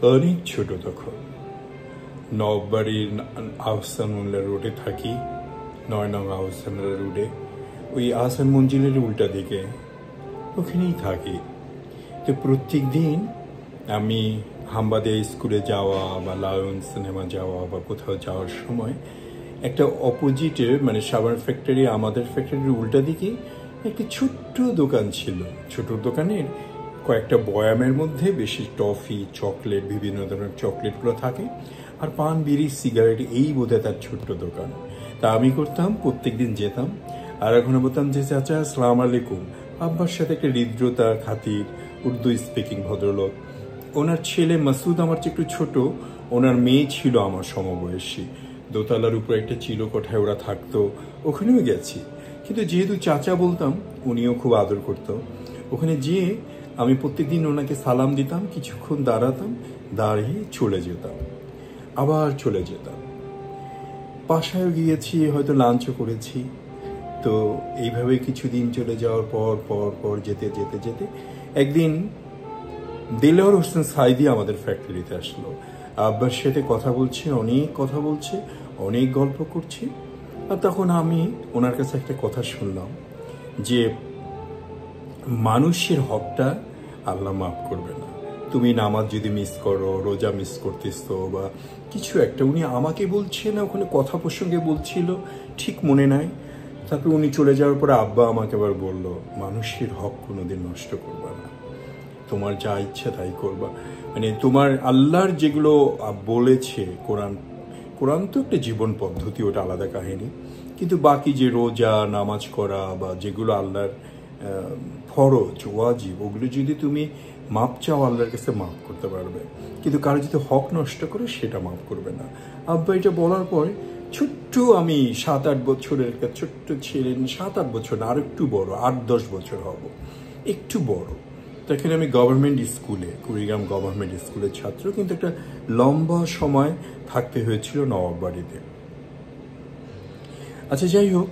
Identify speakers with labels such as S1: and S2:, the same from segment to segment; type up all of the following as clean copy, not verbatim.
S1: অনেক ছোট তখন। নববাড়ির আহসান মোল্লা রোডে থাকি, 9 নং আহসান রোডে, ওই আহসান মঞ্জিলের উল্টা দিকে, ওখানেই থাকি। তো প্রত্যেক দিন আমি হামবাদে স্কুলে যাওয়া বা লায়ন সিনেমা যাওয়া বা কোথাও যাওয়ার সময় একটা অপোজিটে, মানে সাবান ফ্যাক্টরি, আমাদের ফ্যাক্টরির উল্টা দিকে একটা ছোট্ট দোকান ছিল। ছোট দোকানের কয়েকটা বয়ামের মধ্যে বেশি টফি, চকলেট, বিভিন্ন ধরনের চকলেটগুলো থাকে, আর পান, বিড়ি, সিগারেট, এই বোধহয় তার ছোট্ট দোকান। তা আমি করতাম, প্রত্যেক দিন যেতাম, আর এখন বলতাম যে চাচা আসসালাম আলাইকুম। আব্বার সাথে একটা হৃদ্রতা, খাতির, উর্দু স্পিকিং ভদ্রলোক। ওনার ছেলে মাসুদ আমার চেয়ে একটু ছোট, ওনার মেয়ে ছিল আমার সমবয়সী। দোতলার উপরে একটা চিরকোঠায় ওরা থাকতো, ওখানেও গেছি। কিন্তু যেহেতু চাচা বলতাম, উনিও খুব আদর করতো। ওখানে যেয়ে আমি প্রত্যেকদিন ওনাকে সালাম দিতাম, কিছুক্ষণ দাঁড়াতাম, দাঁড়িয়ে চলে যেতাম, আবার চলে যেতাম। বাসায়ও গিয়েছি, হয়তো লাঞ্চও করেছি। তো এইভাবে কিছুদিন চলে যাওয়ার পর পর পর যেতে যেতে যেতে একদিন দেলোয়ার হোসেন সাইদি আমাদের ফ্যাক্টরিতে আসলো। আব্বার সাথে কথা বলছে, অনেক কথা বলছে, অনেক গল্প করছে। আর তখন আমি ওনার কাছে একটা কথা শুনলাম যে মানুষের হকটা আল্লাহ মাফ করবে না। তুমি নামাজ যদি মিস করো, রোজা মিস করতেছো বা কিছু একটা, উনি আমাকে বলছে না, ওখানে কথা প্রসঙ্গে বলছিল, ঠিক মনে নাই। তারপর উনি চলে যাওয়ার পরে আব্বা আমাকে আবার বলল, মানুষের হক কোনোদিন নষ্ট করবা না, তোমার যা ইচ্ছা তাই করবা। মানে তোমার আল্লাহর যেগুলো বলেছে, কোরআন তো একটা জীবন পদ্ধতি, ওটা আলাদা কাহিনী। কিন্তু বাকি যে রোজা, নামাজ করা বা যেগুলো আল্লাহর ফরজ, ওয়াজিব, ওগুলো যদি তুমি মাপ চাও, আল্লাহর কাছে মাফ করতে পারবে। কিন্তু কারো যদি হক নষ্ট করে, সেটা মাফ করবে না। আব্বা এটা বলার পরে ছোট্ট, আমি 7-8 বছরের একটা ছোট্ট ছেলে, 7-8 বছর না, আর একটু বড়, 8-10 বছর হব, একটু বড়। তখন আমি গভর্নমেন্ট স্কুলে, কুড়িগ্রাম গভর্নমেন্ট স্কুলের ছাত্র, কিন্তু একটা লম্বা সময় থাকতে হয়েছিল নবাববাড়িতে। আচ্ছা, যাই হোক,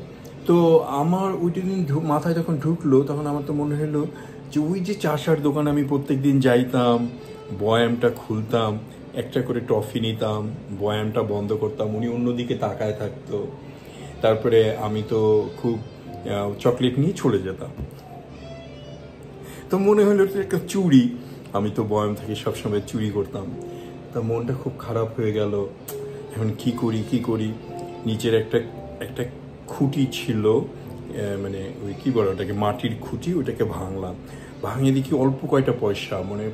S1: তো আমার ওইটা দিন মাথায় যখন ঢুকলো, তখন আমার তো মনে হলো যে ওই যে চাষার দোকানে আমি প্রত্যেক দিন যাইতাম, বয়ামটা খুলতাম, একটা করে টফি নিতাম, বয়ামটা বন্ধ করতাম, উনি অন্যদিকে তাকায় থাকতো। তারপরে আমি তো খুব চকলেট নিয়ে চলে যেতাম। তো মনে হলো একটা চুরি, আমি তো বয়াম থেকে সবসময় চুরি করতাম। তা মনটা খুব খারাপ হয়ে গেল, এখন কি করি। নিচের একটা খুঁটি ছিল, মানে ওই কি বলে ওটাকে, মাটির খুঁটি, ওটাকে ভাঙলাম। ভাঙিয়ে দেখি অল্প কয়টা পয়সা, মানে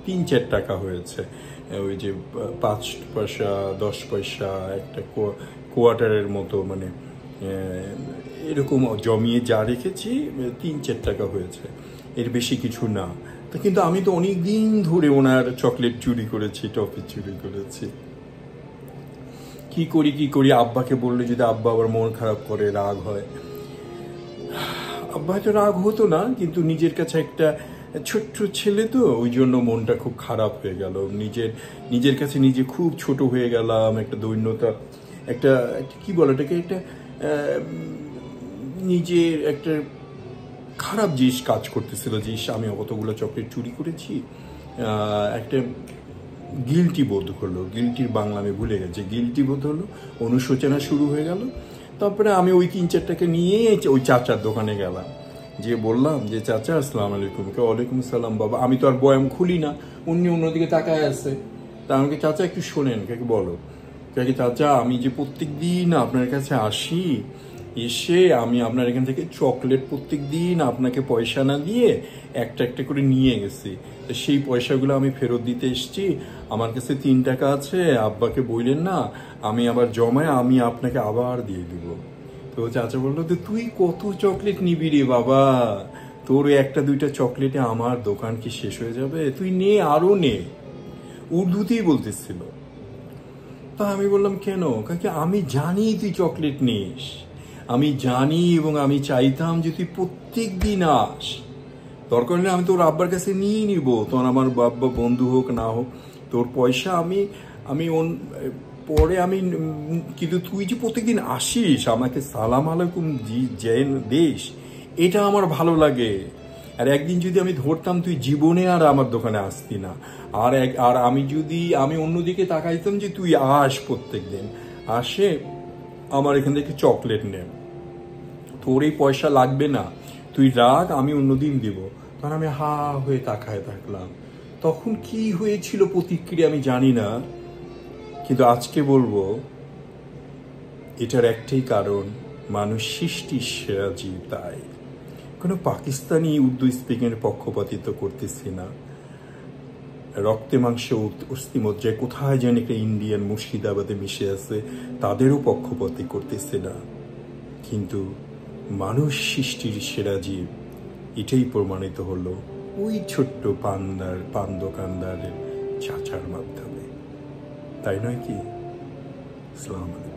S1: 3-4 টাকা হয়েছে। ওই যে 5 পয়সা, 10 পয়সা, একটা কোয়ার্টারের মতো, মানে এরকম জমিয়ে যা রেখেছি 3-4 টাকা হয়েছে, এর বেশি কিছু না। তো কিন্তু আমি তো অনেক দিন ধরে ওনার চকলেট চুরি করেছি, টফি চুরি করেছি। কি করি, আব্বাকে বললে যদি আব্বা আবার মন খারাপ করে, রাগ হয়। আব্বা হয়তো রাগ হতো না, কিন্তু নিজের কাছে একটা ছোট্ট ছেলে তো, ওই জন্য মনটা খুব খারাপ হয়ে গেল। নিজের কাছে নিজে খুব ছোট হয়ে গেলাম, একটা দৈন্যতা, একটা কি বলে এটাকে, একটা নিজের একটা খারাপ জিনিস কাজ করতেছিল, যে আমি কতগুলো চকলেট চুরি করেছি। একটা গিল্টি বোধ হলো, গিল্টির বাংলা আমি ভুলে গেছি, গিল্টি বোধ হলো, অনুশোচনা শুরু হয়ে গেল। তারপরে আমি ওই 3-4 টাকা নিয়ে ওই চাচার দোকানে গেলাম, যে বললাম যে চাচা আসসালামু আলাইকুম। ওয়ালাইকুম সালাম বাবা। আমি তো আর বয়াম খুলি না, উনি অন্যদিকে তাকায় আছে। তা আমাকে চাচা একটু শোনেন, কাকে বলো, কাকে চাচা আমি যে প্রত্যেক দিন আপনার কাছে আসি, এসে আমি আপনার এখান থেকে চকলেট প্রত্যেক দিন আপনাকে পয়সা না দিয়ে একটা করে নিয়ে গেছি, তো সেই পয়সাগুলো আমি ফেরত দিতে এসছি। আমার কাছে 3 টাকা আছে, আব্বাকে বললেন না, আমি আবার জমায় আমি আপনাকে আবার দিয়ে দিব। তো চাচা বললো, তো তুই কত চকলেট নিবি রে বাবা, তোর 1-2টা চকলেটে আমার দোকান কি শেষ হয়ে যাবে, তুই নে, আরো নে। উর্দুতেই বলতেছিল। তা আমি বললাম, কেন কাকে, আমি জানি তুই চকলেট নিস, আমি জানি, এবং আমি চাইতাম যে তুই প্রত্যেক দিন আস, দরকার হলে আমি তোর আব্বার কাছে নিয়ে নিব, তোর আমার বাবা বন্ধু হোক না হোক, তোর পয়সা আমি পরে আমি, কিন্তু তুই যে প্রত্যেকদিন আসিস, আমাকে সালাম আলাইকুম দেশ, এটা আমার ভালো লাগে। আর একদিন যদি আমি ধরতাম, তুই জীবনে আর আমার দোকানে আসতি না। আর আমি অন্যদিকে তাকাইতাম যে তুই আস, প্রত্যেক দিন আসে আমার এখান থেকে চকলেট নে, তোর এই পয়সা লাগবে না, তুই রাখ, আমি অন্যদিন দিব। তখন আমি হা হয়ে তাকায় থাকলাম। তখন কি হয়েছিল প্রতিক্রিয়া আমি জানি না, কিন্তু আজকে বলবো এটার একটাই কারণ, মানুষ সৃষ্টির সেরা জীব। তাই কোনো পাকিস্তানি উর্দু স্পিকিংয়ের পক্ষপাতিত্ব করতেছি না, রক্তে মাংসে অস্থিমজ্জায় কোথায় যেন একটা ইন্ডিয়ান মুর্শিদাবাদে মিশে আছে, তাদেরও পক্ষপাতি করতেছে না। কিন্তু মানুষ সৃষ্টির সেরা জীব, এটাই প্রমাণিত হলো ওই ছোট্ট পান দোকানদারের চাচার মাধ্যমে, তাই নয় কি? আসসালামু আলাইকুম।